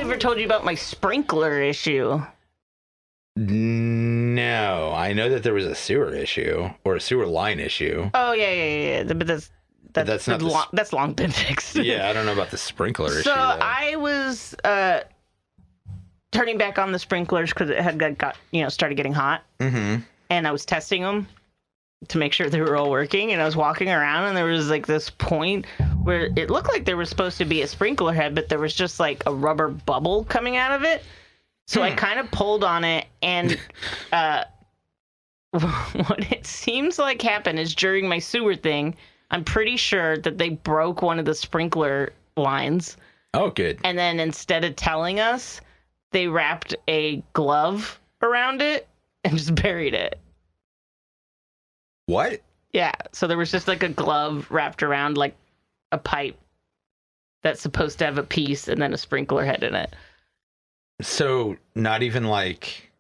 ever told you about my sprinkler issue. No, I know that there was a sewer issue or a sewer line issue. Oh yeah. But that's long been fixed. Yeah, I don't know about the sprinkler issue. So though. I was turning back on the sprinklers because it had got started getting hot, and I was testing them to make sure they were all working. And I was walking around, and there was like this point where it looked like there was supposed to be a sprinkler head, but there was just like a rubber bubble coming out of it. So I kind of pulled on it, and what it seems like happened is during my sewer thing, I'm pretty sure that they broke one of the sprinkler lines. Oh, good. And then instead of telling us, they wrapped a glove around it and just buried it. What? Yeah. So there was just like a glove wrapped around like a pipe that's supposed to have a piece and then a sprinkler head in it. So not even like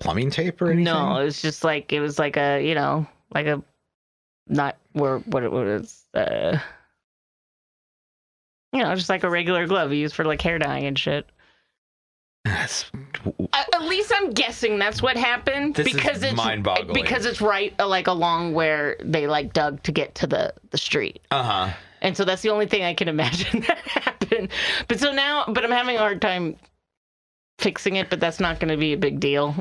plumbing tape or anything? No, it was just like, it was like a, like a, not where, what it was, just like a regular glove used for like hair dyeing and shit. That's... At least I'm guessing that's what happened. This is mind-boggling. Because it's right like along where they like dug to get to the street. Uh-huh. And so that's the only thing I can imagine that happened. But I'm having a hard time fixing it, but that's not going to be a big deal.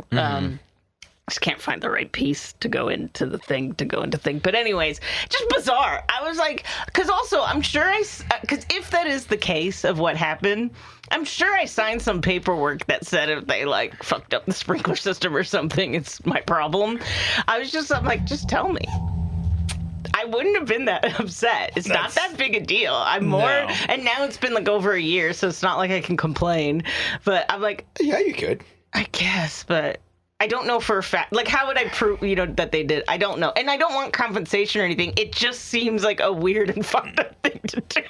Just can't find the right piece to go into the thing. But anyways, just bizarre. I was like, because also I'm sure because if that is the case of what happened, I'm sure I signed some paperwork that said if they like fucked up the sprinkler system or something, it's my problem. I'm like, just tell me. I wouldn't have been that upset. It's not that big a deal. I'm more, and now it's been like over a year, so it's not like I can complain. But I'm like, yeah, you could. I guess, but I don't know for a fact. Like, how would I prove, that they did? I don't know. And I don't want compensation or anything. It just seems like a weird and fucked up thing to do.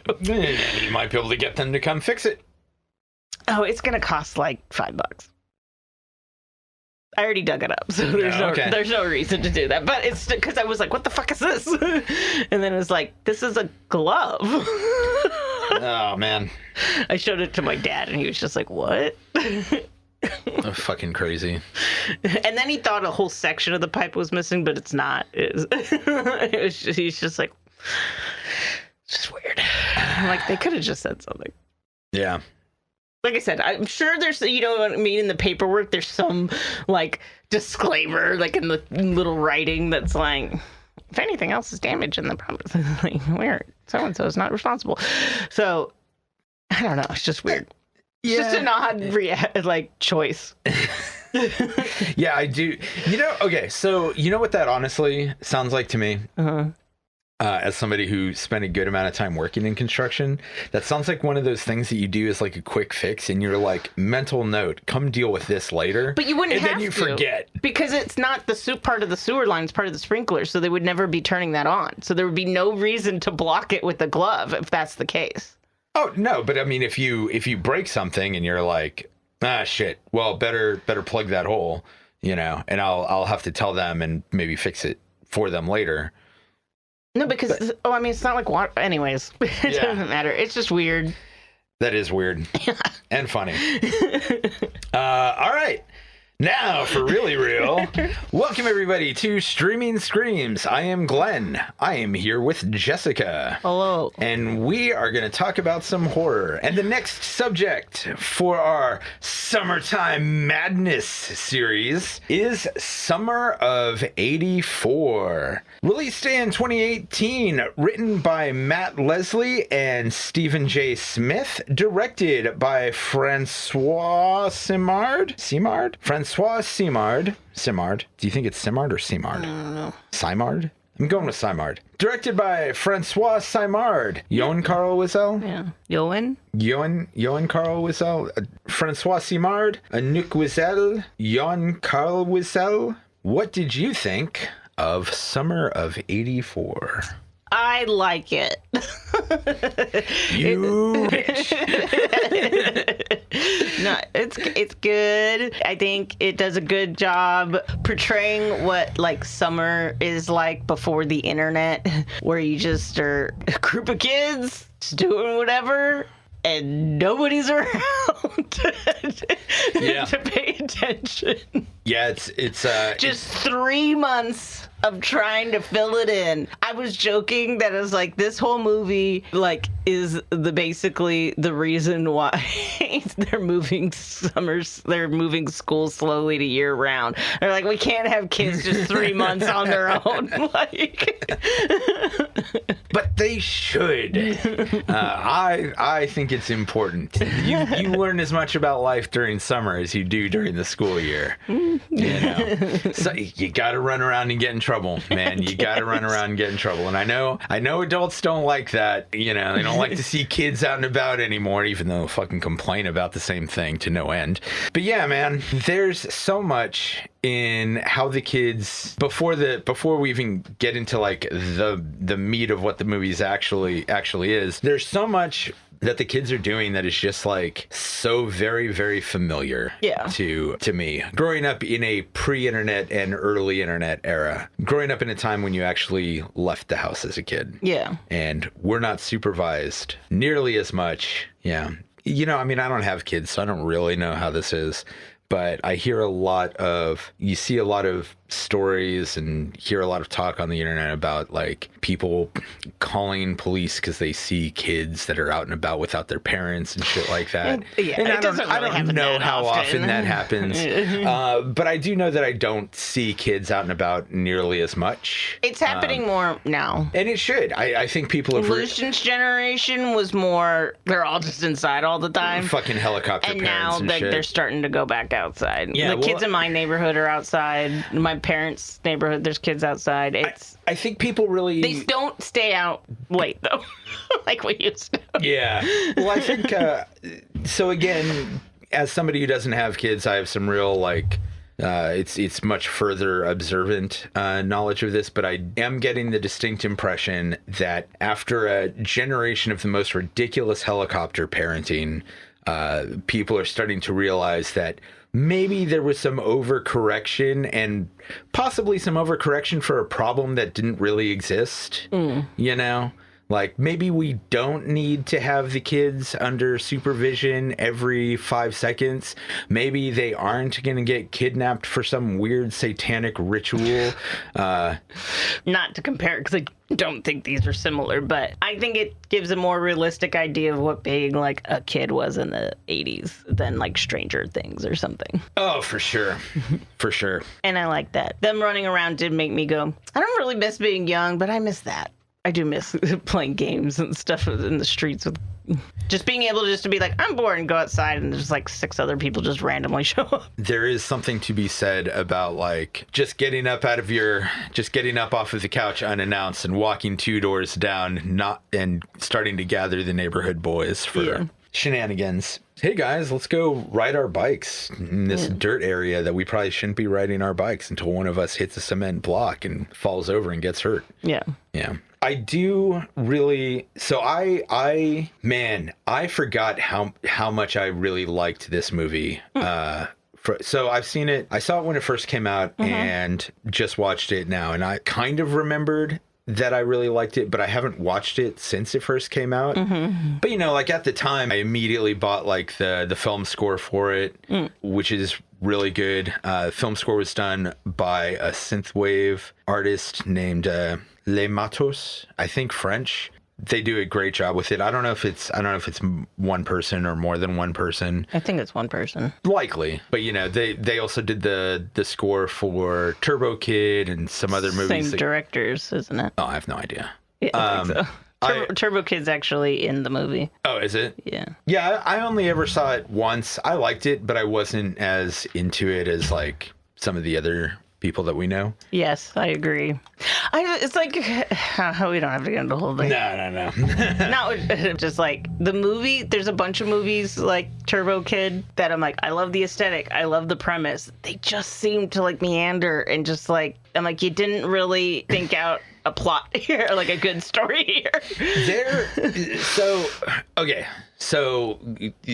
You might be able to get them to come fix it. Oh, it's going to cost like $5. I already dug it up, so there's no reason to do that. But it's because I was like, what the fuck is this? And then it was like, this is a glove. Oh, man. I showed it to my dad, and he was just like, what? Oh, fucking crazy. And then he thought a whole section of the pipe was missing, but it's not. He's just like, it's just weird. I'm like, they could have just said something. Yeah. Like I said, I'm sure there's, what I mean, in the paperwork, there's some, like, disclaimer, like, in the little writing that's like, if anything else is damaged in the property, like, where so-and-so is not responsible. So, I don't know. It's just weird. It's just an odd, choice. Yeah, I do. Okay, so you know what that honestly sounds like to me? Uh-huh. As somebody who spent a good amount of time working in construction, that sounds like one of those things that you do as like a quick fix, and you're like, mental note, come deal with this later. But you wouldn't have to. And then you forget. Because it's not the part of the sewer line, it's part of the sprinkler, so they would never be turning that on. So there would be no reason to block it with a glove if that's the case. Oh, no, but I mean, if you break something and you're like, shit, well, better plug that hole, and I'll have to tell them and maybe fix it for them later. No, because, it's not like water. Anyways, it doesn't matter. It's just weird. That is weird. And funny. All right. Now, for really real, welcome everybody to Streaming Screams. I am Glenn. I am here with Jessica. Hello. And we are going to talk about some horror. And the next subject for our Summertime Madness series is Summer of '84. Released in 2018, written by Matt Leslie and Stephen J. Smith, directed by Francois Simard. Simard. Do you think it's Simard or Simard? I don't know. Simard? I'm going with Simard. Directed by Francois Simard. Johan Carl Wiesel? Yeah. Johan Carl Wiesel. Francois Simard. Anouk Wiesel. Johan Carl Wiesel. What did you think of Summer of '84? I like it. You bitch. No, it's good. I think it does a good job portraying what summer is like before the internet, where you just are a group of kids just doing whatever. and nobody's around Yeah. to pay attention. Yeah, it's Just 3 months of trying to fill it in. I was joking that it was like this whole movie like is basically the reason why they're moving school slowly to year round. They're like, we can't have kids just 3 months on their own. Like, but they should. I think it's important. You learn as much about life during summer as you do during the school year. You know, so you got to run around and get in trouble, man. You got to run around and get in trouble. And I know adults don't like that. You know, they don't like to see kids out and about anymore, even though they'll fucking complain about the same thing to no end. But yeah, man, there's so much in how the kids before we even get into like the meat of what the movie's actually is. There's so much that the kids are doing that is just like so very, very familiar to me. Growing up in a pre-internet and early internet era, growing up in a time when you actually left the house as a kid. Yeah. And we're not supervised nearly as much. Yeah. You know, I mean, I don't have kids, so I don't really know how this is. But I hear you see a lot of stories and hear a lot of talk on the internet about like people calling police because they see kids that are out and about without their parents and shit like that. And I don't know how often that happens. But I do know that I don't see kids out and about nearly as much. It's happening more now. And it should. I think people have... Lucian's generation was more, they're all just inside all the time. Fucking helicopter and parents and now shit. They're starting to go back outside. Yeah, the kids in my neighborhood are outside. My parents' neighborhood, there's kids outside. I think people really... They don't stay out late, though, like we used to. Yeah. Well, I think... so, again, as somebody who doesn't have kids, I have some real, like... it's much further observant knowledge of this, but I am getting the distinct impression that after a generation of the most ridiculous helicopter parenting, people are starting to realize that maybe there was some overcorrection and possibly some overcorrection for a problem that didn't really exist, you know? Like, maybe we don't need to have the kids under supervision every 5 seconds. Maybe they aren't going to get kidnapped for some weird satanic ritual. Not to compare, because I don't think these are similar, but I think it gives a more realistic idea of what being, like, a kid was in the 80s than, like, Stranger Things or something. Oh, for sure. For sure. And I like that. Them running around did make me go, I don't really miss being young, but I miss that. I do miss playing games and stuff in the streets with just being able to be like, I'm bored and go outside and there's like 6 other people just randomly show up. There is something to be said about like just getting up off of the couch unannounced and walking 2 doors down, and starting to gather the neighborhood boys for shenanigans. Hey guys, let's go ride our bikes in this dirt area that we probably shouldn't be riding our bikes until one of us hits a cement block and falls over and gets hurt. Yeah. Yeah. I do really. So I forgot how much I really liked this movie. So I've seen it. I saw it when it first came out and just watched it now. And I kind of remembered that I really liked it, but I haven't watched it since it first came out. But, you know, like at the time, I immediately bought like the film score for it, which is really good. Film score was done by a synthwave artist named Les Matos, I think French. They do a great job with it. I don't know if it's one person or more than one person. I think it's one person. Likely. But, you know, they also did the score for Turbo Kid and some other movies. Same directors, isn't it? Oh, I have no idea. Yeah, I think so. Turbo Kid's actually in the movie. Oh, is it? Yeah. Yeah, I only ever saw it once. I liked it, but I wasn't as into it as, like, some of the other people that we know. Yes, I agree. It's like, we don't have to get into the whole thing. No. Not just like the movie. There's a bunch of movies like Turbo Kid that I'm like, I love the aesthetic. I love the premise. They just seem to like meander and just like, I'm like, you didn't really think out a plot here, like a good story here. So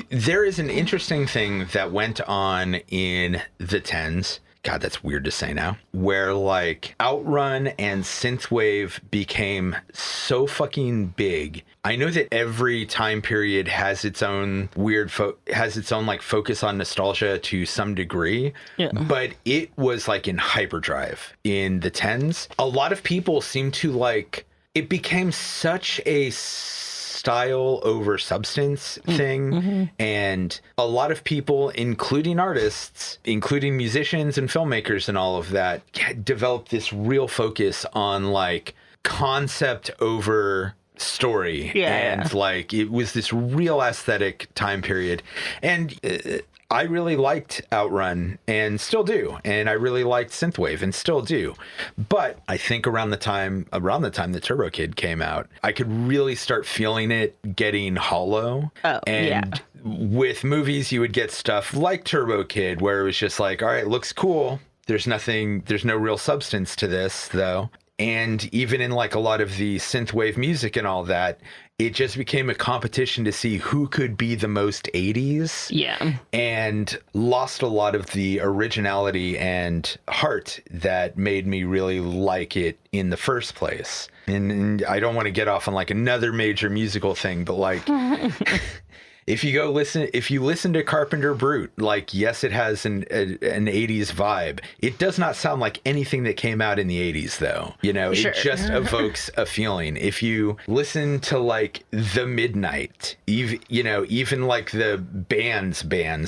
there is an interesting thing that went on in the 10s. God, that's weird to say now, where like Outrun and Synthwave became so fucking big. I know that every time period has its own weird, like focus on nostalgia to some degree, but it was like in hyperdrive in the 10s. A lot of people seem to like, it became such a style over substance thing, and a lot of people, including artists, including musicians and filmmakers and all of that, developed this real focus on like concept over story, and like it was this real aesthetic time period. And I really liked Outrun and still do, and I really liked Synthwave and still do. But I think around the time the Turbo Kid came out, I could really start feeling it getting hollow. With movies, you would get stuff like Turbo Kid, where it was just like, all right, looks cool. There's no real substance to this, though. And even in like a lot of the synthwave music and all that, it just became a competition to see who could be the most 80s. Yeah. And lost a lot of the originality and heart that made me really like it in the first place. And I don't want to get off on like another major musical thing, but like if you listen to Carpenter Brute, like, yes, it has an 80s vibe. It does not sound like anything that came out in the 80s, though. You know, it just evokes a feeling. If you listen to like The Midnight, even like the bands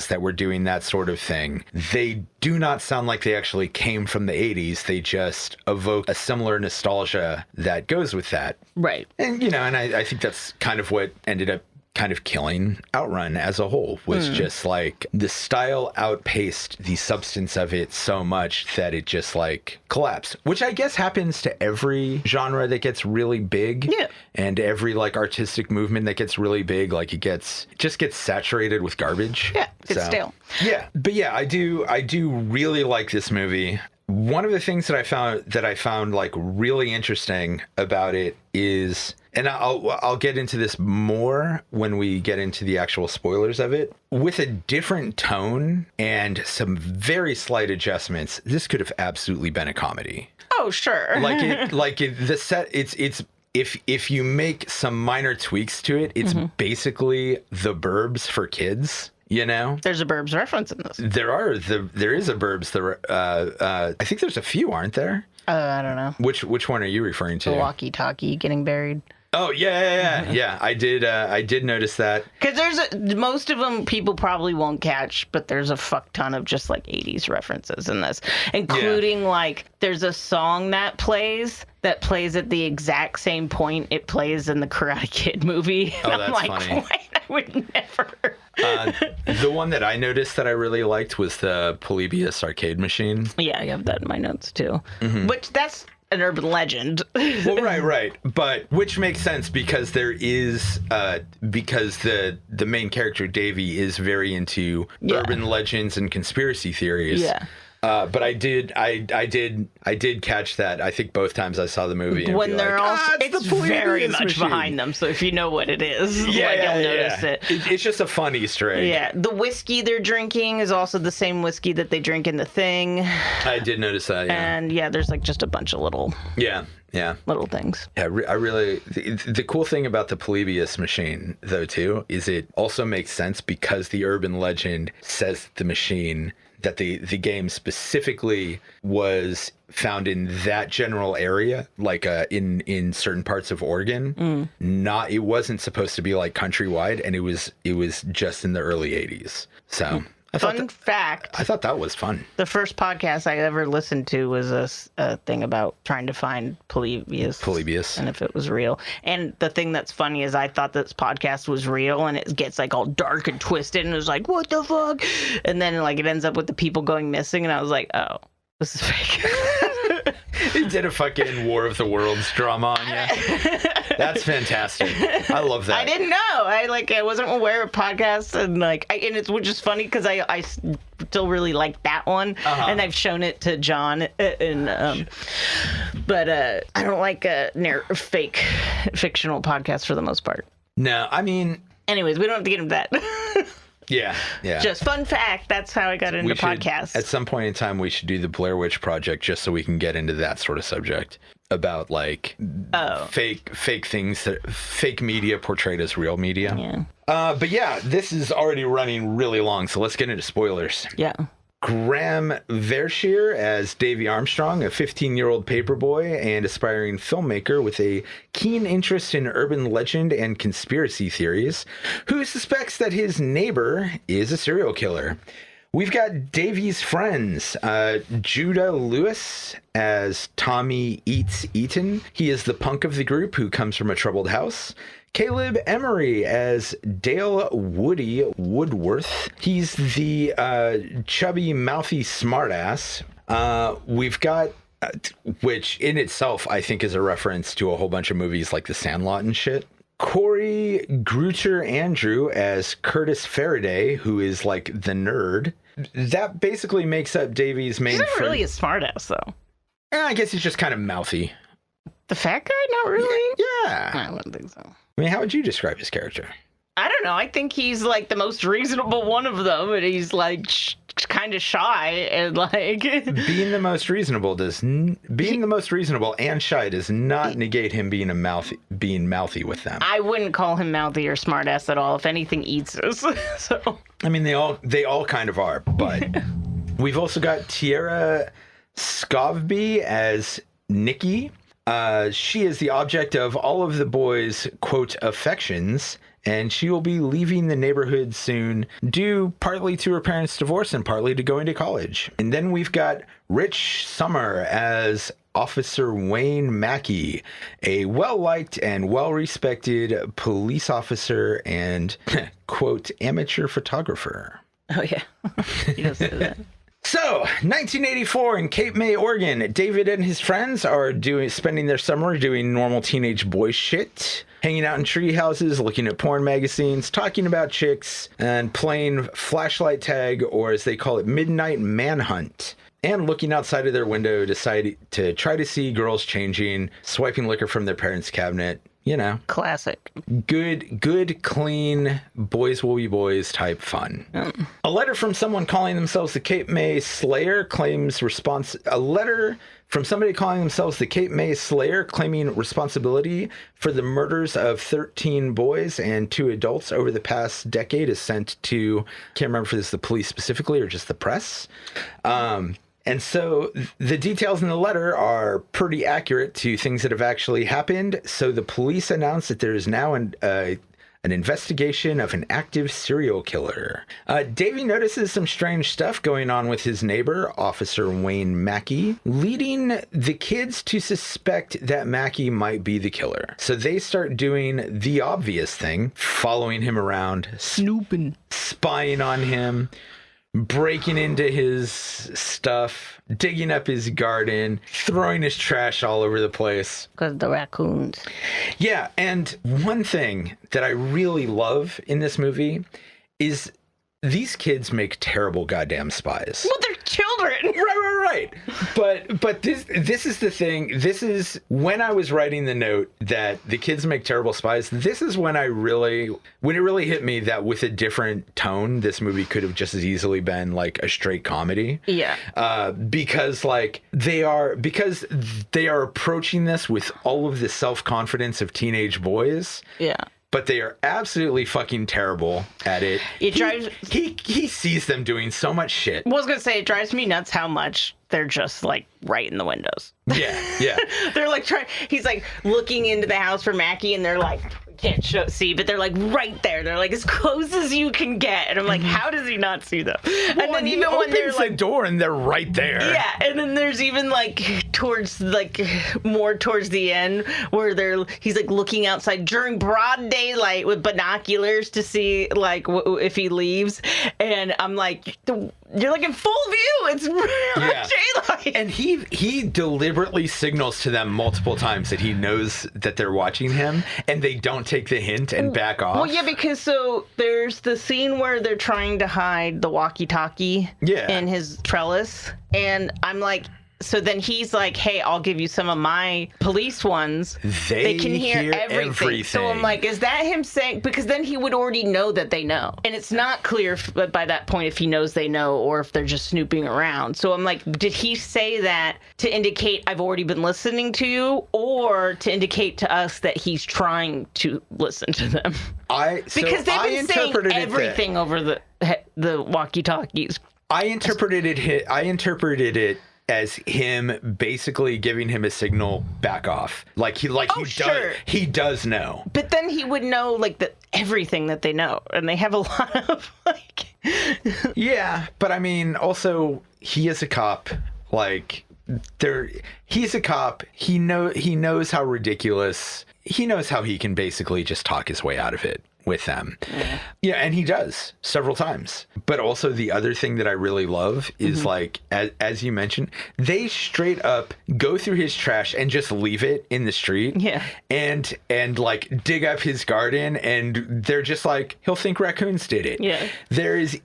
that were doing that sort of thing, they do not sound like they actually came from the 80s. They just evoke a similar nostalgia that goes with that. Right. And, and I think that's kind of what ended up kind of killing Outrun as a whole, was just like the style outpaced the substance of it so much that it just like collapsed, which I guess happens to every genre that gets really big, and every like artistic movement that gets really big. Like it just gets saturated with garbage. It's stale. But I do really like this movie. One of the things that I found like really interesting about it is, and I'll get into this more when we get into the actual spoilers of it, with a different tone and some very slight adjustments, this could have absolutely been a comedy. Oh, sure. If you make some minor tweaks to it, it's basically The Burbs for kids. There's a Burbs reference in this. There is a Burbs. I think there's a few, aren't there? I don't know. Which one are you referring to? The walkie-talkie getting buried. Oh yeah. I did notice that. Because most of them people probably won't catch, but there's a fuck ton of just like 80s references in this, including like there's a song that plays at the exact same point it plays in the Karate Kid movie. Oh, that's funny. What? I would never. The one that I noticed that I really liked was the Polybius arcade machine. Yeah, I have that in my notes too. Which that's an urban legend. Well, right. But which makes sense because there is because the main character Davy is very into urban legends and conspiracy theories. Yeah. But I did catch that. I think both times I saw the movie. When they're all, it's very much behind them. So if you know what it is, you'll notice it. It's just a fun Easter egg. Yeah, the whiskey they're drinking is also the same whiskey that they drink in The Thing. I did notice that. Yeah. And there's like just a bunch of little. Yeah. Little things. Yeah, I really... The cool thing about the Polybius machine, though, too, is it also makes sense because the urban legend says the machine, that the game specifically was found in that general area, like in certain parts of Oregon. It wasn't supposed to be like countrywide, and it was just in the early 80s. So... Fun fact. I thought that was fun. The first podcast I ever listened to was a thing about trying to find Polybius. And if it was real. And the thing that's funny is I thought this podcast was real, and it gets like all dark and twisted, and it was like, what the fuck? And then like it ends up with the people going missing, and I was like, oh, this is fake. He did a fucking War of the Worlds drama on you. That's fantastic. I love that. I didn't know. I wasn't aware of podcasts, and and it's which is funny because I still really like that one, and I've shown it to John. But I don't like fake fictional podcasts for the most part. No, I mean. Anyways, we don't have to get into that. Yeah. Just fun fact. That's how I got into podcasts. At some point in time, we should do the Blair Witch Project just so we can get into that sort of subject about like fake things, fake media portrayed as real media. Yeah. But yeah, this is already running really long, so let's get into spoilers. Yeah. Graham Verscheer as Davy Armstrong, a 15-year-old paperboy and aspiring filmmaker with a keen interest in urban legend and conspiracy theories, who suspects that his neighbor is a serial killer. We've got Davy's friends, Judah Lewis as Tommy Eats Eaton. He is the punk of the group who comes from a troubled house. Caleb Emery as Dale Woody Woodworth. He's the chubby, mouthy smartass. We've got, which in itself I think is a reference to a whole bunch of movies like The Sandlot and shit. Corey Gruter Andrew as Curtis Faraday, who is like the nerd. That basically makes up Davy's main. He's not really a smartass though. I guess he's just kind of mouthy. The fat guy? Not really. Yeah. I wouldn't think so. I mean, how would you describe his character? I don't know. I think he's like the most reasonable one of them, and he's like kind of shy and like being the most reasonable and shy does not negate him being mouthy with them. I wouldn't call him mouthy or smartass at all. If anything, eats us. So I mean, they all kind of are, but we've also got Tierra Scovby as Nikki. She is the object of all of the boys' quote affections, and she will be leaving the neighborhood soon, due partly to her parents' divorce and partly to going to college. And then we've got Rich Summer as Officer Wayne Mackey, a well-liked and well-respected police officer and quote amateur photographer. Oh yeah, he does say that. So, 1984 in Cape May, Oregon. David and his friends are spending their summer doing normal teenage boy shit, hanging out in tree houses, looking at porn magazines, talking about chicks, and playing flashlight tag, or as they call it, midnight manhunt. And looking outside of their window to try to see girls changing, swiping liquor from their parents' cabinet. You know, classic. Good, clean, boys will be boys type fun. A letter from someone calling themselves the Cape May Slayer claiming responsibility for the murders of 13 boys and 2 adults over the past decade is sent to, can't remember if this is the police specifically or just the press. And so the details in the letter are pretty accurate to things that have actually happened. So the police announced that there is now an investigation of an active serial killer. Davey notices some strange stuff going on with his neighbor, Officer Wayne Mackey, leading the kids to suspect that Mackey might be the killer. So they start doing the obvious thing, following him around, snooping, spying on him, breaking into his stuff, digging up his garden, throwing his trash all over the place. Because the raccoons. Yeah, and one thing that I really love in this movie is these kids make terrible goddamn spies. Well, they're children. Right. But this is the thing. This is when I was writing the note that the kids make terrible spies. This is when it really hit me that with a different tone, this movie could have just as easily been like a straight comedy. Yeah. Because they are approaching this with all of the self-confidence of teenage boys. Yeah. But they are absolutely fucking terrible at it. He sees them doing so much shit. I was going to say, it drives me nuts how much they're just like right in the windows. Yeah. They're like he's like looking into the house for Mackie and they're like, can't see, but they're like right there. They're like as close as you can get. And I'm like, how does he not see them? Well, and then even when they're like the door and they're right there. Yeah. And then there's even more towards the end where he's like looking outside during broad daylight with binoculars to see like if he leaves. And I'm like, you're like in full view. It's daylight. And he deliberately signals to them multiple times that he knows that they're watching him, and they don't take the hint and back off. Well, yeah, because there's the scene where they're trying to hide the walkie-talkie in his trellis, and I'm like, So then he's like, hey, I'll give you some of my police ones. They can hear everything. So I'm like, is that him saying, because then he would already know that they know. And it's not clear by that point if he knows they know or if they're just snooping around. So I'm like, did he say that to indicate I've already been listening to you, or to indicate to us that he's trying to listen to them? Because they've been saying everything over the walkie-talkies. I interpreted it as him basically giving him a signal, back off. He does know. But then he would know everything that they know, and they have a lot of Yeah, but I mean, also he is a cop. He's a cop. He knows how ridiculous. He knows how he can basically just talk his way out of it with them. Yeah, and he does several times. But also the other thing that I really love is as you mentioned, they straight up go through his trash and just leave it in the street. Yeah. And dig up his garden, and they're just like, he'll think raccoons did it. Yeah. There is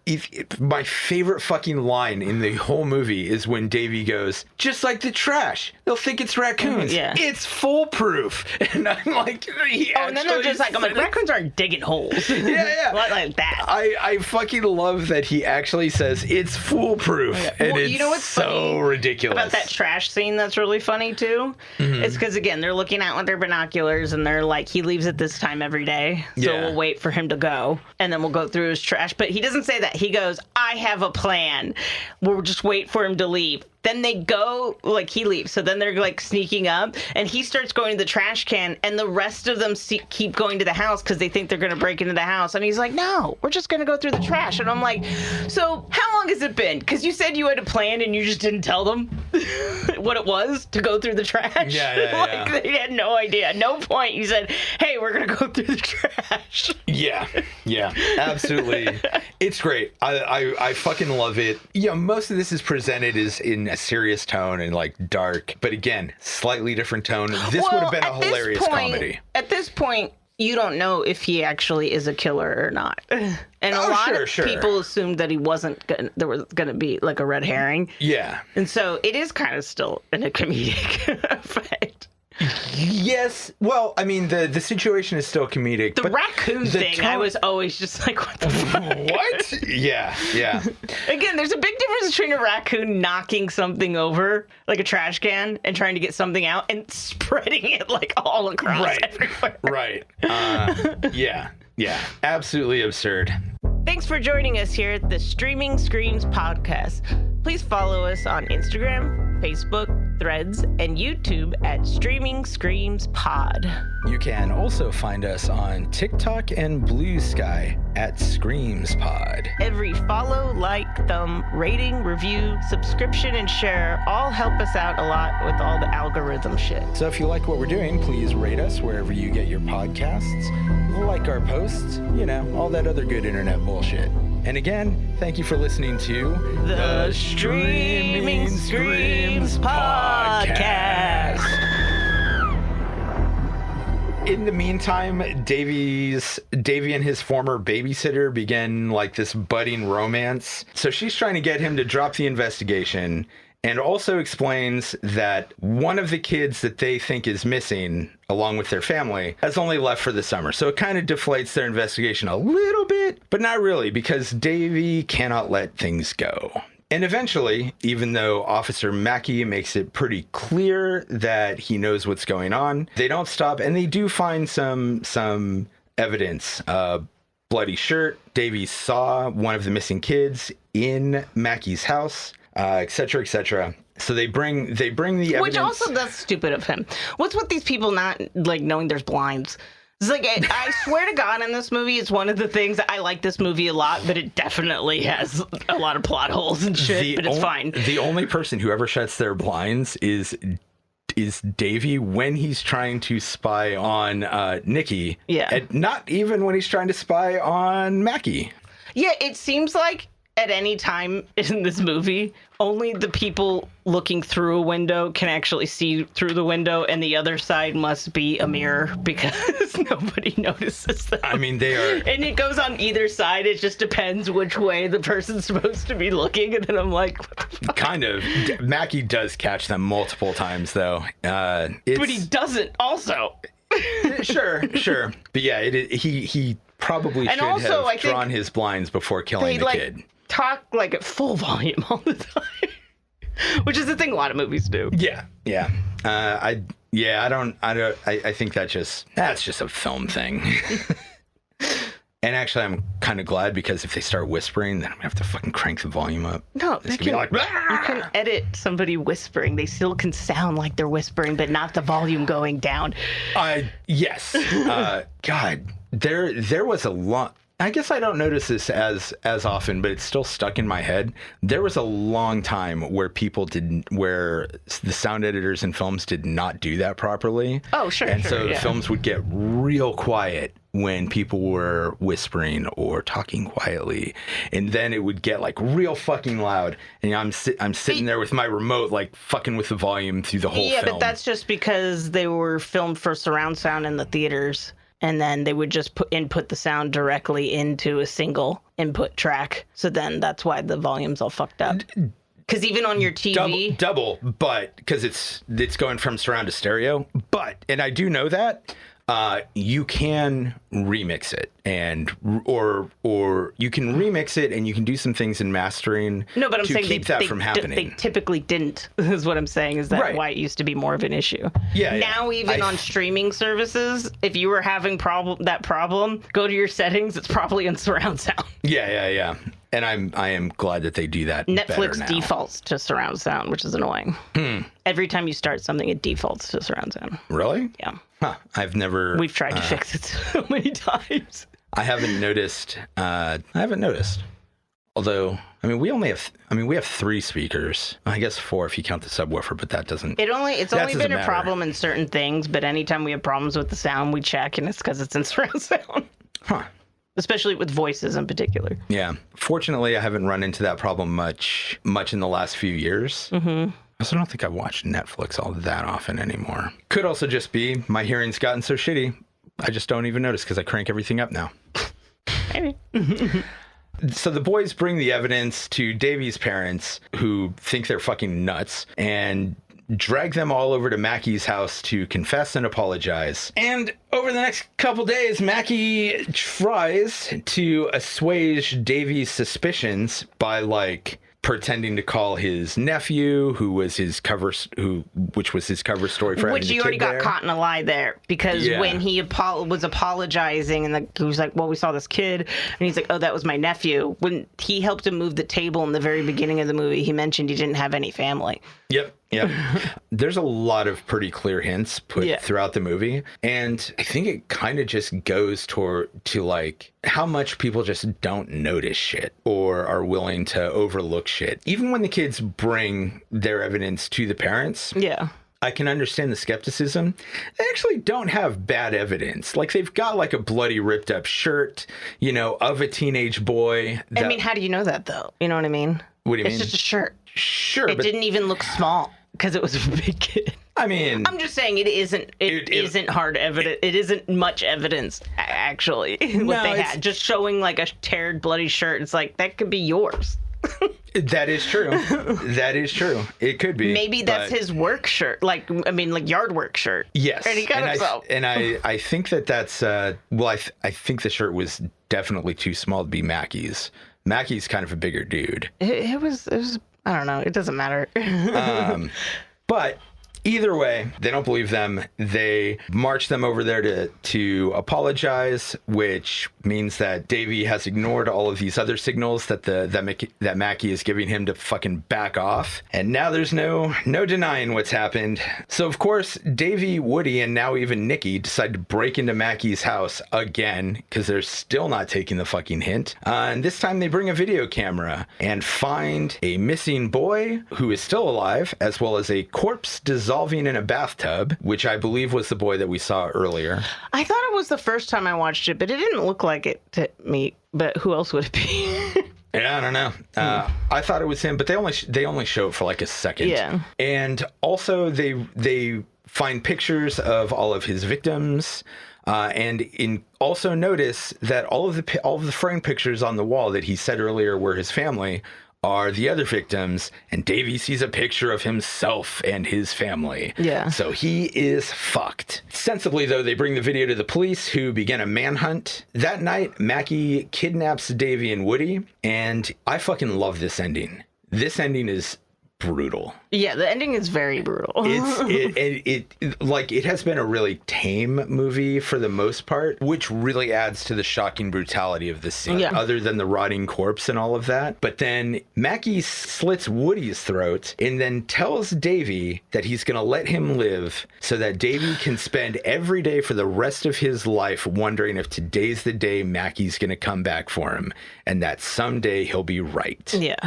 my favorite fucking line in the whole movie is when Davy goes, just like the trash, they'll think it's raccoons. Yeah. It's foolproof. And I'm like, and then they're just like, raccoons aren't digging holes. Yeah. Like that. I fucking love that he actually says it's foolproof. Yeah. And it's, you know what's so ridiculous about that trash scene that's really funny too? It's because, again, they're looking out with their binoculars, and they're like, he leaves at this time every day, so we'll wait for him to go, and then we'll go through his trash. But he doesn't say that. He goes, I have a plan. We'll just wait for him to leave. Then they go, he leaves. So then they're sneaking up, and he starts going to the trash can, and the rest of them keep going to the house because they think they're going to break into the house. And he's like, no, we're just going to go through the trash. And I'm like, so how long has it been? Because you said you had a plan and you just didn't tell them what it was to go through the trash. Yeah. They had no idea. At no point you said, hey, we're going to go through the trash. Yeah, absolutely. It's great. I fucking love it. Most of this is presented as in a serious tone and dark, but again, slightly different tone. This would have been a hilarious comedy. At this point, you don't know if he actually is a killer or not. And a lot of people assumed that he wasn't there was going to be a red herring. Yeah. And so it is kind of still in a comedic effect. Yes. Well, I mean, the situation is still comedic. The raccoon thing, I was always just like, what the fuck? What? Yeah. Again, there's a big difference between a raccoon knocking something over, like a trash can, and trying to get something out, and spreading it all across everywhere. Right. Yeah. Absolutely absurd. Thanks for joining us here at the Streaming Screams podcast. Please follow us on Instagram, Facebook, Threads, and YouTube at Streaming Screams Pod. You can also find us on TikTok and Blue Sky at Screams Pod. Every follow, thumb, rating, review, subscription, and share all help us out a lot with all the algorithm shit. So if you like what we're doing, please rate us wherever you get your podcasts, like our posts, all that other good internet bullshit. And again, thank you for listeing to the Streaming Screams Podcast. In the meantime, Davy and his former babysitter begin this budding romance. So she's trying to get him to drop the investigation, and also explains that one of the kids that they think is missing, along with their family, has only left for the summer. So it kind of deflates their investigation a little bit, but not really, because Davy cannot let things go. And eventually, even though Officer Mackey makes it pretty clear that he knows what's going on, they don't stop, and they do find some evidence. Bloody shirt. Davy saw one of the missing kids in Mackey's house. Etc., etc. So they bring the evidence. Which also, that's stupid of him. What's with these people not knowing there's blinds? It's I swear to God, in this movie, it's one of the things that I like this movie a lot, but it definitely has a lot of plot holes and shit. But it's fine. The only person who ever shuts their blinds is Davy when he's trying to spy on Nikki. Yeah. And not even when he's trying to spy on Mackie. Yeah, it seems like at any time in this movie, only the people looking through a window can actually see through the window, and the other side must be a mirror because nobody notices them. I mean, they are... And it goes on either side. It just depends which way the person's supposed to be looking. And then I'm like, what the fuck? Kind of. Mackie does catch them multiple times, though. But he doesn't also. Sure. But yeah, he probably should have drawn his blinds before killing the kid. Talk like at full volume all the time, which is the thing a lot of movies do. Yeah. I think that's just a film thing. And actually, I'm kind of glad, because if they start whispering, then I'm gonna have to fucking crank the volume up. No, you can edit somebody whispering. They still can sound like they're whispering, but not the volume going down. Yes. God, there was a lot. I guess I don't notice this as often, but it's still stuck in my head. There was a long time where where the sound editors in films did not do that properly. Oh, sure. And so the films would get real quiet when people were whispering or talking quietly, and then it would get like real fucking loud. And I'm sitting there with my remote, like fucking with the volume through the whole film. Yeah, but that's just because they were filmed for surround sound in the theaters. And then they would just input the sound directly into a single input track. So then that's why the volume's all fucked up. Because even on your TV... Double, but because it's going from surround to stereo. But, and I do know that, you can remix it, or you can remix it, and you can do some things in mastering. No, but I'm saying keep that from happening. They typically didn't. Is what I'm saying. Is that why it used to be more of an issue? Yeah. Now even on streaming services, if you were having that problem, go to your settings. It's probably in surround sound. Yeah. And I am glad that they do that. Netflix defaults to surround sound, which is annoying. Every time you start something, it defaults to surround sound. Really? Yeah. Huh. We've tried to fix it so many times. I haven't noticed. Although, I mean, we have 3 speakers. I guess 4 if you count the subwoofer, but that doesn't. It's only been a problem in certain things, but anytime we have problems with the sound, we check, and it's because it's in surround sound. Huh. Especially with voices in particular. Yeah. Fortunately, I haven't run into that problem much in the last few years. Mm-hmm. I also don't think I watch Netflix all that often anymore. Could also just be my hearing's gotten so shitty, I just don't even notice because I crank everything up now. Maybe. So the boys bring the evidence to Davy's parents, who think they're fucking nuts, and drag them all over to Mackie's house to confess and apologize. And over the next couple days, Mackie tries to assuage Davy's suspicions by, like, pretending to call his nephew, which was his cover story for which he already got caught in a lie there, because when he was apologizing, and he was like, well, we saw this kid, and he's like, oh, that was my nephew. When he helped him move the table in the very beginning of the movie, he mentioned he didn't have any family. Yep. There's a lot of pretty clear hints put throughout the movie, and I think it kind of just goes to like how much people just don't notice shit or are willing to overlook shit. Even when the kids bring their evidence to the parents. Yeah. I can understand the skepticism. They actually don't have bad evidence. Like, they've got like a bloody ripped up shirt, of a teenage boy. I mean, how do you know that though? You know what I mean? What do you mean? It's just a shirt. Sure. It didn't even look small because it was a big kid. I mean, I'm just saying it isn't hard evidence. It isn't much evidence, actually, what they had. Just showing like a teared, bloody shirt. It's like, that could be yours. That is true. It could be. Maybe that's his work shirt. Like yard work shirt. Yes. And he got himself. I think that's, I think the shirt was definitely too small to be Mackie's. Mackie's kind of a bigger dude. It was, I don't know. It doesn't matter. But either way, they don't believe them. They march them over there to apologize, which means that Davy has ignored all of these other signals that Mackie is giving him to fucking back off. And now there's no denying what's happened. So of course, Davy, Woody, and now even Nikki decide to break into Mackie's house again, because they're still not taking the fucking hint. And this time they bring a video camera and find a missing boy who is still alive, as well as a corpse dissolving in a bathtub, which I believe was the boy that we saw earlier. I thought it was the first time I watched it, but it didn't look like it to me. But who else would it be? Yeah, Yeah, I don't know. I thought it was him, but they only show it for like a second. Yeah. And also they find pictures of all of his victims, and also notice that all of the frame pictures on the wall that he said earlier were his family are the other victims, and Davey sees a picture of himself and his family. Yeah. So he is fucked. Sensibly, though, they bring the video to the police, who begin a manhunt. That night, Mackie kidnaps Davey and Woody, and I fucking love this ending. This ending is brutal. Yeah, the ending is very brutal. It has been a really tame movie for the most part, which really adds to the shocking brutality of this scene, other than the rotting corpse and all of that. But then Mackie slits Woody's throat and then tells Davey that he's going to let him live so that Davey can spend every day for the rest of his life wondering if today's the day Mackie's going to come back for him, and that someday he'll be right. Yeah.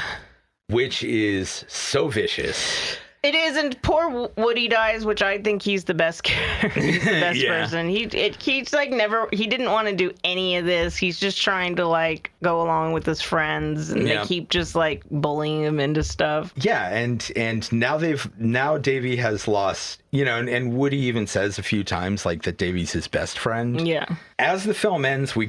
Which is so vicious. It is, and poor Woody dies, which I think he's the best character. He's the best person. He's like he didn't want to do any of this. He's just trying to like go along with his friends, and they keep just like bullying him into stuff. Yeah, and now Davey has lost, and Woody even says a few times like that Davey's his best friend. Yeah. As the film ends, we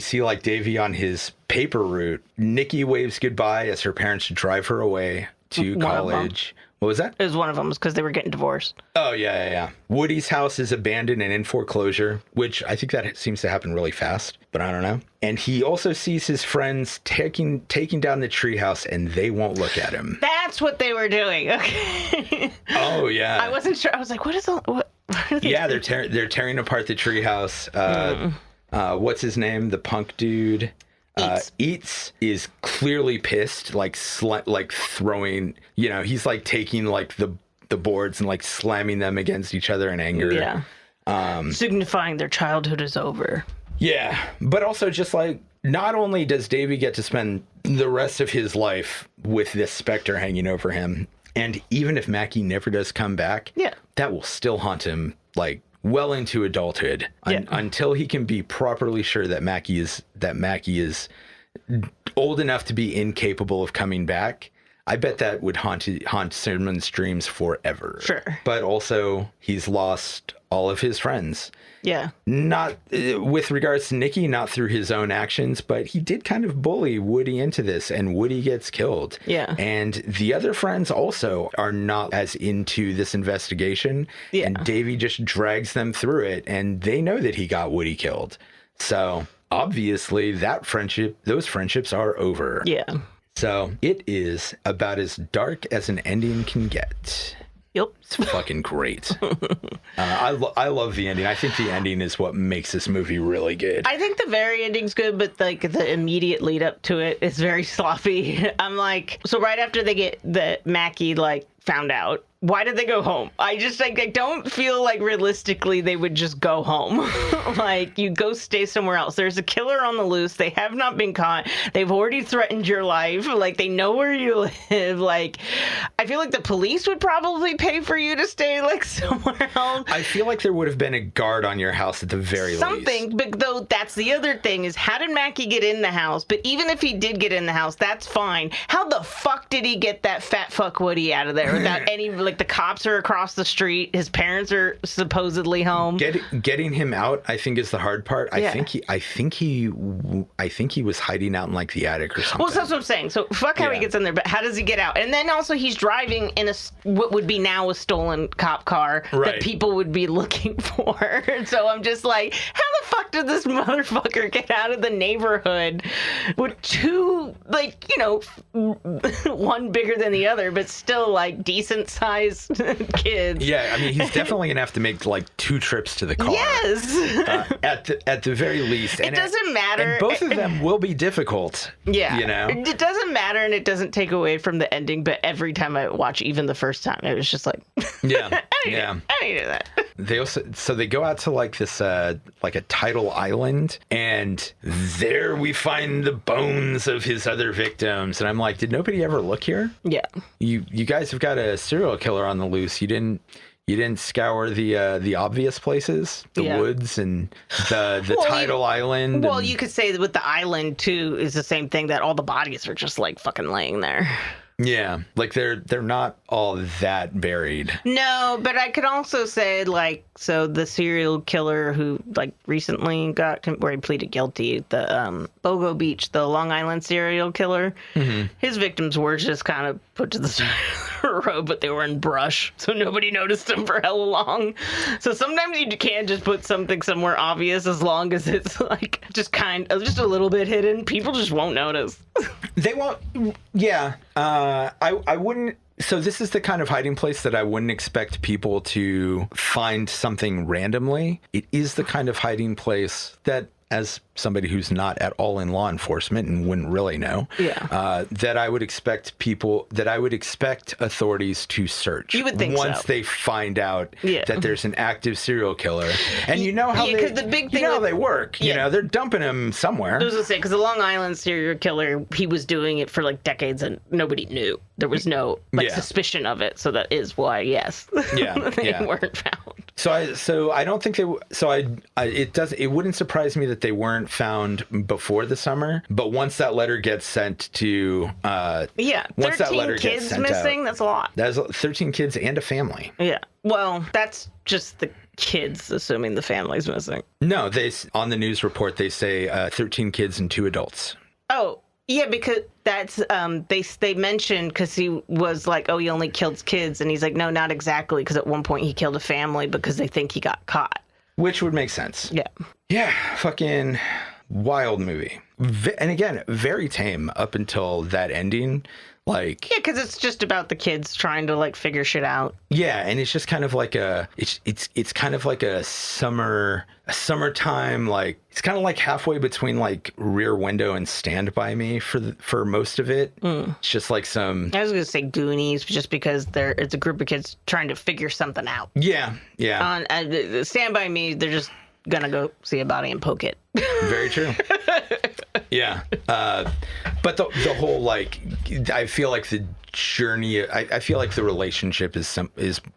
see Davey on his paper route. Nikki waves goodbye as her parents drive her away to college. What was that? It was one of them, because they were getting divorced. Oh, yeah. Woody's house is abandoned and in foreclosure, which I think that seems to happen really fast, but I don't know. And he also sees his friends taking down the treehouse, and they won't look at him. That's what they were doing. Okay. Oh, yeah. I wasn't sure. I was like, what is all... What are they doing? They're tearing apart the treehouse. What's his name? The punk dude. Eats is clearly pissed, like throwing, he's like taking like the boards and like slamming them against each other in anger. Yeah. Signifying their childhood is over. Yeah. But also just like, not only does Davey get to spend the rest of his life with this specter hanging over him, and even if Mackie never does come back, that will still haunt him like well into adulthood until he can be properly sure that Mackie is old enough to be incapable of coming back. I bet that would haunt Simon's dreams forever. Sure. But also, he's lost all of his friends. Yeah. Not with regards to Nikki, not through his own actions, but he did kind of bully Woody into this, and Woody gets killed. Yeah. And the other friends also are not as into this investigation. Yeah. And Davey just drags them through it, and they know that he got Woody killed. So obviously those friendships are over. Yeah. So it is about as dark as an ending can get. Yep. It's fucking great. I love the ending. I think the ending is what makes this movie really good. I think the very ending's good, but like the immediate lead up to it is very sloppy. I'm like, so right after they get the Mackie like found out, why did they go home? I just like I don't feel like realistically they would just go home. Like, you go stay somewhere else. There's a killer on the loose. They have not been caught. They've already threatened your life. Like, they know where you live. Like, I feel like the police would probably pay for you to stay like somewhere else. I feel like there would have been a guard on your house at the very least. Something, but though that's the other thing is, how did Mackie get in the house? But even if he did get in the house, that's fine. How the fuck did he get that fat fuck Woody out of there without any, like, the cops are across the street, his parents are supposedly home. Getting him out, I think, is the hard part. Yeah. I think he was hiding out in like the attic or something. Well, that's what I'm saying. So fuck how he gets in there, but how does he get out? And then also he's driving in what would be now a stolen cop car that people would be looking for. So I'm just like, how the fuck did this motherfucker get out of the neighborhood with two, like, you know, one bigger than the other, but still like decent sized kids? Yeah, I mean, he's definitely gonna have to make like 2 trips to the car. Yes. At the very least. It doesn't matter. And both of them will be difficult. Yeah. You know? It doesn't matter, and it doesn't take away from the ending, but every time I watch, even the first time, it was just like, yeah. I needed that. They go out to like this like a tidal island, and there we find the bones of his other victims, and I'm like, did nobody ever look here? Yeah. You guys have got a serial killer on the loose. You You didn't scour the obvious places, the woods and the tidal island. Well, you could say that with the island too is the same thing, that all the bodies are just like fucking laying there. Yeah, like they're not all that buried. No, but I could also say, like, so the serial killer who like recently where he pleaded guilty, the Bogo Beach, the Long Island serial killer, his victims were just kind of put to the side of the road, but they were in brush, so nobody noticed them for hella long. So sometimes you can just put something somewhere obvious, as long as it's like just a little bit hidden. People just won't notice. They won't. Yeah. I wouldn't. So this is the kind of hiding place that I wouldn't expect people to find something randomly. It is the kind of hiding place that, as somebody who's not at all in law enforcement and wouldn't really know, that I would expect authorities to search. You would think once they find out that there's an active serial killer, and you know how they work. You know, they're dumping him somewhere. I was gonna say, because the Long Island serial killer, he was doing it for like decades and nobody knew. There was no suspicion of it, so that is why they weren't found. So I don't think it wouldn't surprise me that they weren't found before the summer, but once that letter gets sent to 13 kids missing, that's a lot. That's 13 kids and a family. Yeah. Well, that's just the kids, assuming the family's missing. No, on the news report they say 13 kids and 2 adults. Oh, yeah, because that's they mentioned, because he was like, oh, he only kills kids, and he's like, no, not exactly, because at one point he killed a family because they think he got caught. Which would make sense. Yeah. Yeah, fucking wild movie. And again, very tame up until that ending. Like, yeah, because it's just about the kids trying to like figure shit out. Yeah, and it's just kind of like it's kind of like a summertime, like it's kind of like halfway between like Rear Window and Stand By Me for most of it. It's just like some. I was gonna say Goonies, just because it's a group of kids trying to figure something out. Yeah, yeah. On Stand By Me, they're just gonna go see a body and poke it. Very true. Yeah. But the whole, like, I feel like the journey, I feel like the relationship is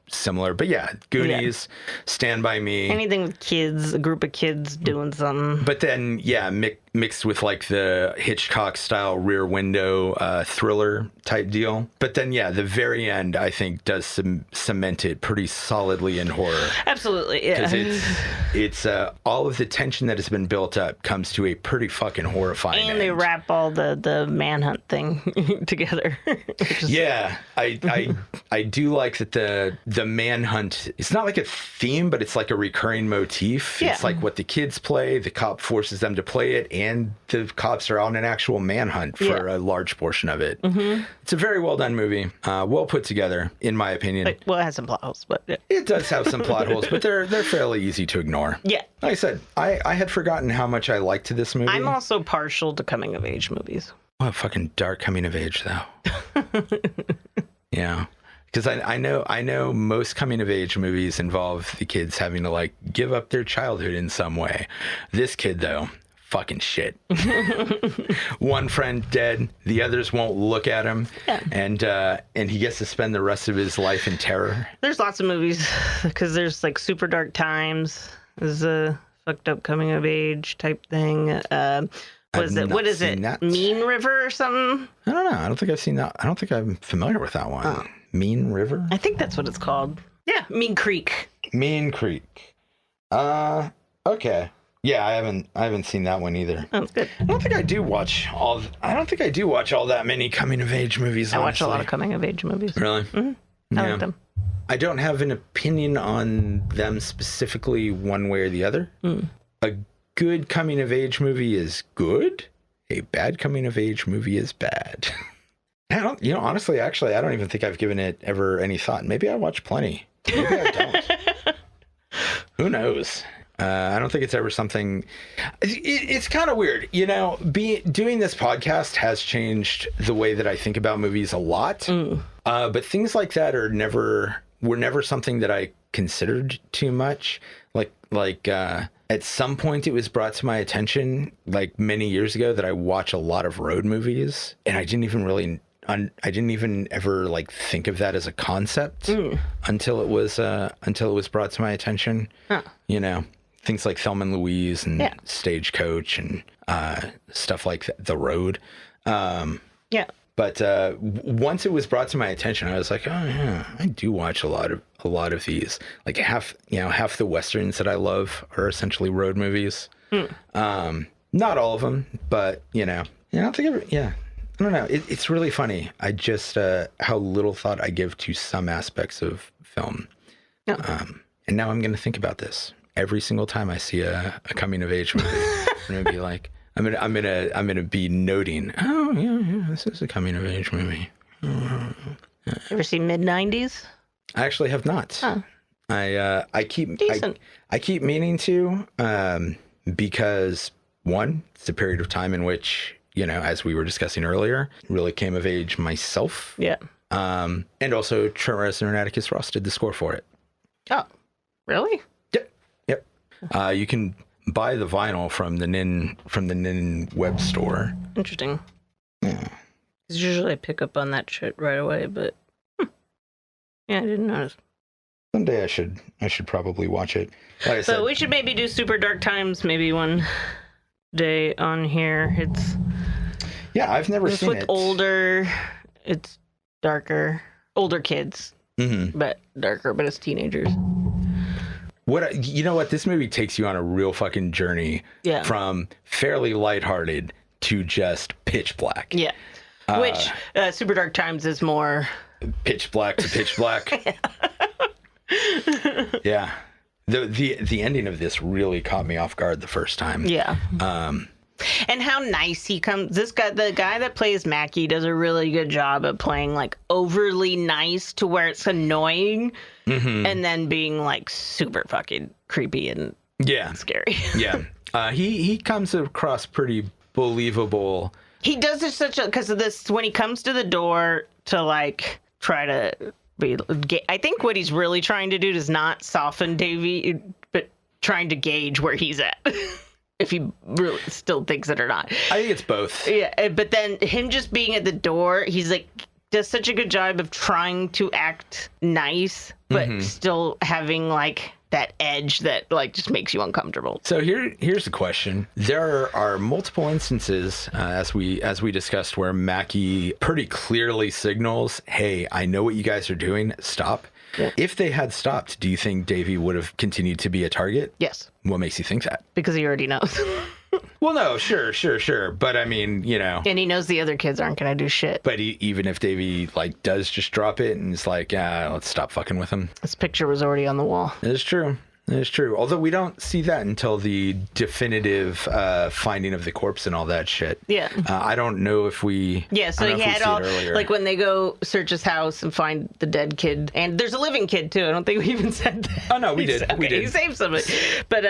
similar. But yeah, Goonies, Stand By Me. Anything with kids, a group of kids doing something. But then, yeah, mixed with like the Hitchcock style Rear Window thriller type deal. But then, yeah, the very end, I think, does cement it pretty solidly in horror. Absolutely, yeah. Because it's all of the tension that has been built up comes to a pretty fucking horrifying end. They wrap all the manhunt thing together. Yeah, I do like that the manhunt, it's not like a theme, but it's like a recurring motif. Yeah. It's like what the kids play, the cop forces them to play it, and the cops are on an actual manhunt for a large portion of it. Mm-hmm. It's a very well done movie, well put together, in my opinion. Well, it has some plot holes, but it does have some plot holes, but they're fairly easy to ignore. Yeah, like I said, I had forgotten how much I liked this movie. I'm also partial to coming of age movies. What a fucking dark coming of age, though. Yeah. Because I know most coming of age movies involve the kids having to like give up their childhood in some way. This kid, though, fucking shit. One friend dead, the others won't look at him, and he gets to spend the rest of his life in terror. There's lots of movies, because there's like Super Dark Times. There's a fucked up coming of age type thing. What is it? That. Mean River or something? I don't know. I don't think I've seen that. I don't think I'm familiar with that one. Oh. Mean River? I think that's what it's called. Yeah, Mean Creek. Mean Creek. Okay. Yeah, I haven't seen that one either. That's good. I don't think I do watch all that many coming of age movies. I watch a lot of coming of age movies. Really? Mm-hmm. I like them. I don't have an opinion on them specifically one way or the other. A good coming of age movie is good. A bad coming of age movie is bad. Honestly, actually, I don't even think I've given it ever any thought. Maybe I watch plenty. Maybe I don't. Who knows? I don't think it's ever something. It's kind of weird, doing this podcast has changed the way that I think about movies a lot. But things like that were never something that I considered too much. Like at some point it was brought to my attention, like many years ago, that I watch a lot of road movies, and I didn't even really even ever like think of that as a concept until it was brought to my attention. Huh. You know, things like Thelma and Louise and Stagecoach and stuff like that, The Road. Yeah. But once it was brought to my attention, I was like, oh yeah, I do watch a lot of these. Like half the westerns that I love are essentially road movies. Not all of them, but I don't think I don't know. It's really funny. I just how little thought I give to some aspects of film. And now I'm going to think about this every single time I see a coming of age movie. I'm going to be like, I'm gonna be noting. Oh yeah, this is a coming of age movie. Ever seen mid-90s? I actually have not. Oh. I keep Decent. I keep meaning to because one, it's a period of time in which as we were discussing earlier, really came of age myself. Yeah. And also Trent Reznor and Atticus Ross did the score for it. Oh, really? Yep. You can buy the vinyl from the Nin web store. Interesting. Yeah. 'Cause usually I pick up on that shit right away, but yeah, I didn't notice. Someday I should probably watch it. Like I said, So we should maybe do Super Dark Times maybe one day on here. It's I've never seen with it. It's darker, older kids, but darker, but it's teenagers. What this movie takes you on a real fucking journey. Yeah. From fairly lighthearted to just pitch black. Yeah. Which Super Dark Times is more pitch black to pitch black. Yeah. The ending of this really caught me off guard the first time. Yeah. And how nice he comes. The guy that plays Mackie does a really good job of playing like overly nice to where it's annoying, and then being like super fucking creepy and scary. Yeah. He comes across pretty believable. He does it because of this when he comes to the door to like try to be. I think what he's really trying to do is not soften Davy, but trying to gauge where he's at. If he really still thinks it or not. I think it's both. Yeah, but then him just being at the door, he's like, does such a good job of trying to act nice, but still having like that edge that like just makes you uncomfortable. So here's the question. There are multiple instances, as we discussed, where Mackie pretty clearly signals, hey, I know what you guys are doing, stop. Yeah. If they had stopped, do you think Davy would have continued to be a target? Yes. What makes you think that? Because he already knows. Well, no, sure. But I mean, And he knows the other kids aren't going to do shit. But even if Davy like does just drop it and is like, let's stop fucking with him. This picture was already on the wall. It is true. Although we don't see that until the definitive finding of the corpse and all that shit. Yeah. I don't know if we. Yeah, so he had all, like when they go search his house and find the dead kid. And there's a living kid too. I don't think we even said that. Oh, no, we did. Okay, we did. He saved somebody. But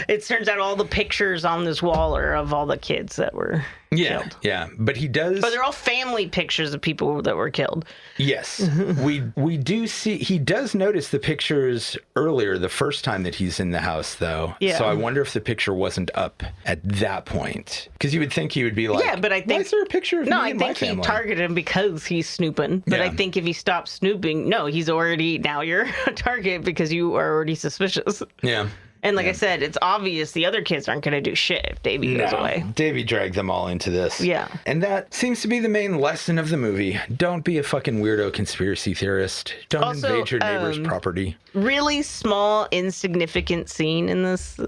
it turns out all the pictures on this wall are of all the kids that were killed. Yeah. But he does. But they're all family pictures of people that were killed. Yes. we do see. He does notice the pictures earlier, the first time that he's in the house, though. Yeah. So I wonder if the picture wasn't up at that point. Because you would think he would be like, but I think. Why is there a picture of me and my family? He targeted him because he's snooping. But I think if he stopped snooping, he's already, now you're a target because you are already suspicious. Yeah. And like I said, it's obvious the other kids aren't going to do shit if Davy goes away. Davy dragged them all into this. Yeah. And that seems to be the main lesson of the movie. Don't be a fucking weirdo conspiracy theorist. Don't invade your neighbor's property. Really small, insignificant scene in this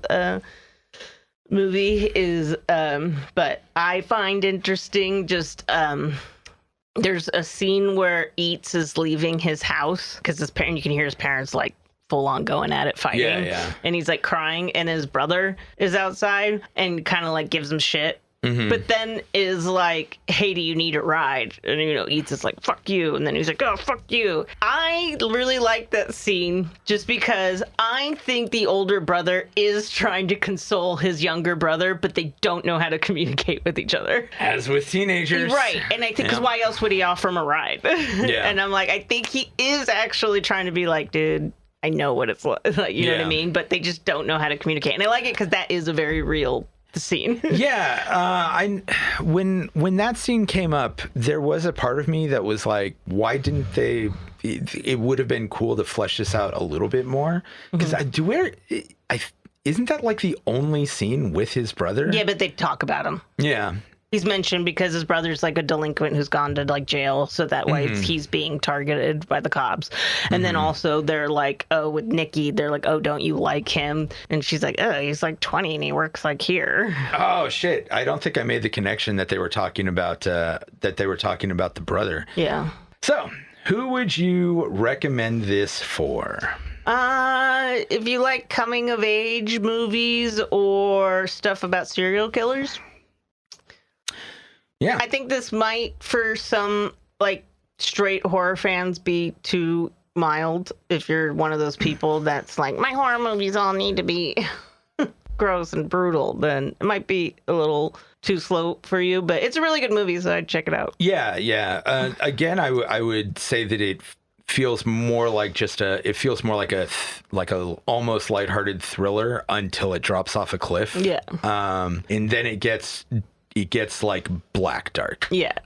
movie is, but I find interesting just... there's a scene where Eats is leaving his house because you can hear his parents like full on going at it, fighting. Yeah. And he's like crying, and his brother is outside and kind of like gives him shit. But then is like, hey, do you need a ride? And, Eats is like, fuck you. And then he's like, oh, fuck you. I really like that scene just because I think the older brother is trying to console his younger brother, but they don't know how to communicate with each other. As with teenagers. Right. And I think, because why else would he offer him a ride? Yeah. And I'm like, I think he is actually trying to be like, dude, I know what it's like. You know what I mean? But they just don't know how to communicate. And I like it because that is a very real the scene. Yeah, when that scene came up, there was a part of me that was like, why didn't they? It would have been cool to flesh this out a little bit more, because isn't that like the only scene with his brother? Yeah, but they talk about him. Yeah. He's mentioned because his brother's like a delinquent who's gone to like jail, so that way he's being targeted by the cops. And then also they're like, oh, with Nikki, they're like, oh, don't you like him? And she's like, oh, he's like 20 and he works like here. Oh shit! I don't think I made the connection that they were talking about the brother. Yeah. So, who would you recommend this for? If you like coming of age movies or stuff about serial killers. Yeah. I think this might, for some like straight horror fans, be too mild. If you're one of those people that's like, my horror movies all need to be gross and brutal, then it might be a little too slow for you. But it's a really good movie, so I'd check it out. Yeah. Again, I would say that it feels more like a almost lighthearted thriller until it drops off a cliff. Yeah. And then it gets like black dark. Yeah.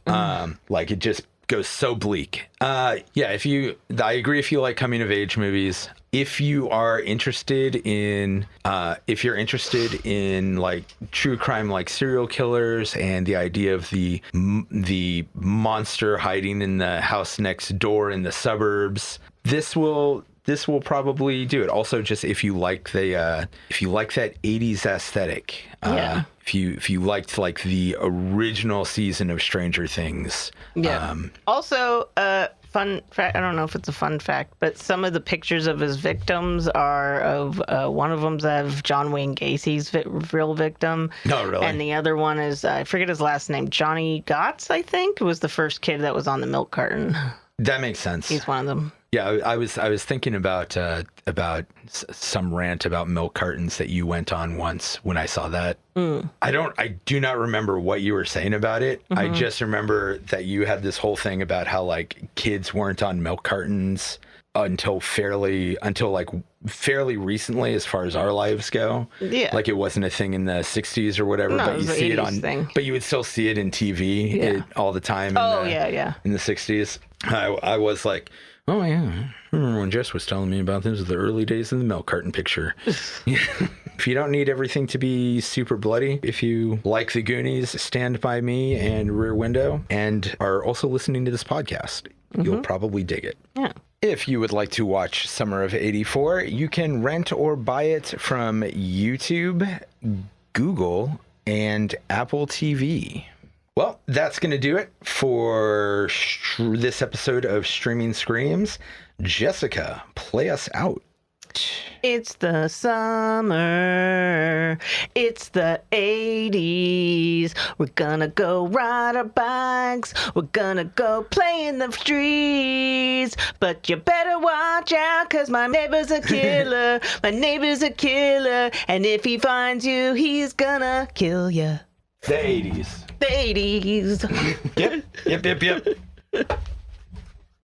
Like it just goes so bleak. I agree if you like coming of age movies. If you are interested in like true crime, like serial killers and the idea of the monster hiding in the house next door in the suburbs, this will probably do it. Also, just if you like that 80s aesthetic, if you liked like the original season of Stranger Things. Yeah. Also, fun fact, I don't know if it's a fun fact, but some of the pictures of his victims are of one of them's of John Wayne Gacy's real victim. No, really? And the other one is, I forget his last name, Johnny Gotts, I think, was the first kid that was on the milk carton. That makes sense. He's one of them. Yeah, I was thinking about some rant about milk cartons that you went on once when I saw that. I do not remember what you were saying about it. I just remember that you had this whole thing about how like kids weren't on milk cartons until fairly recently, as far as our lives go. Yeah, like it wasn't a thing in the 60s or whatever. No, but you see it on thing. But you would still see it in TV all the time. In the 60s. I was like, oh yeah, I remember when Jess was telling me about this, the early days of the milk carton picture. If you don't need everything to be super bloody, if you like the Goonies, Stand By Me, and Rear Window, and are also listening to this podcast, you'll probably dig it. Yeah. If you would like to watch Summer of '84, you can rent or buy it from YouTube, Google, and Apple TV. Well, that's going to do it for this episode of Streaming Screams. Jessica, play us out. It's the summer. It's the 80s. We're gonna go ride our bikes. We're gonna go play in the streets. But you better watch out, 'cause my neighbor's a killer. My neighbor's a killer. And if he finds you, he's gonna kill you. The 80s. The 80s. Yep.